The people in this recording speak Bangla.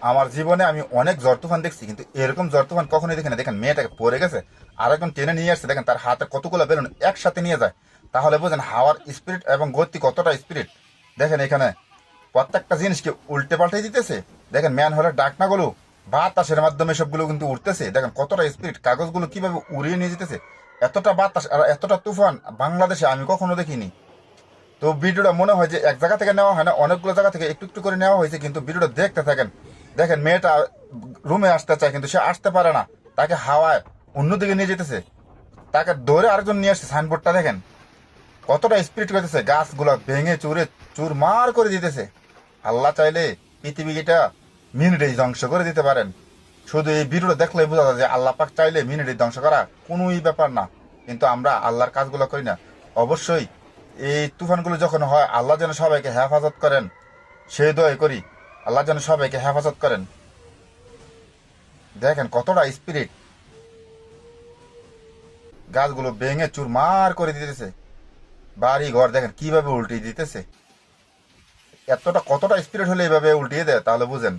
আমার জীবনে আমি অনেক ঝড় তুফান দেখছি, কিন্তু এরকম ঝড় তুফান কখনোই দেখি না। দেখেন মেয়েটাকে পড়ে গেছে, আর একজন টেনে নিয়ে আসছে, দেখেন তার হাতে কতগুলো বেলুন একসাথে নিয়ে যায়। তাহলে বুঝেন হাওয়ার স্পিরিট এবং গতি কতটা স্পিরিট। দেখেন এখানে প্রত্যেকটা জিনিসকে উল্টে পাল্টে দিতেছে। দেখেন ম্যান হলে ডাকনাগুলো বাতাসের মাধ্যমে সবগুলো কিন্তু উঠতেছে। দেখেন কতটা স্পিরিট, কাগজগুলো কিভাবে উড়িয়ে নিয়ে যেতেছে। এতটা বাতাস আর এতটা তুফান বাংলাদেশে আমি কখনো দেখিনি। তো ভিডিওটা মনে হয় যে এক জায়গা থেকে নেওয়া হয় না, অনেকগুলো জায়গা থেকে একটু একটু করে নেওয়া হয়েছে। কিন্তু ভিডিওটা দেখতে থাকেন। দেখেন মেয়েটা রুমে আসতে চায় কিন্তু সে আসতে পারে না, তাকে হাওয়ায় অন্যদিকে নিয়ে যেতেছে। তাকে ধরে আরেকজন নিয়ে আসছে। সাইনবোর্ডটা দেখেন কতটা স্পিরিট করতেছে, গাছগুলো ভেঙে চুরে চুরমার করে দিতেছে। আল্লাহ চাইলে পৃথিবীটা মিনিটেই ধ্বংস করে দিতে পারেন। শুধু এই ভিডিওটা দেখলে বোঝা যায় যে আল্লাহ পাক চাইলে মিনিটেই ধ্বংস করা কোনোই ব্যাপার না। কিন্তু আমরা আল্লাহর কাজগুলো করি না। অবশ্যই এই তুফানগুলো যখন হয় আল্লাহ যেন সবাইকে হেফাজত করেন, সেই দোয়াই করি। আল্লাহ যেন সবাইকে হেফাজত করেন। দেখেন কতটা স্পিরিট, গাছগুলো ভেঙে চুরমার করে দিতেছে। বাড়ি ঘর দেখেন কিভাবে উল্টিয়ে দিতেছে। এতটা কতটা স্পিরিট হলে এইভাবে উল্টিয়ে দেয় তাহলে বুঝেন।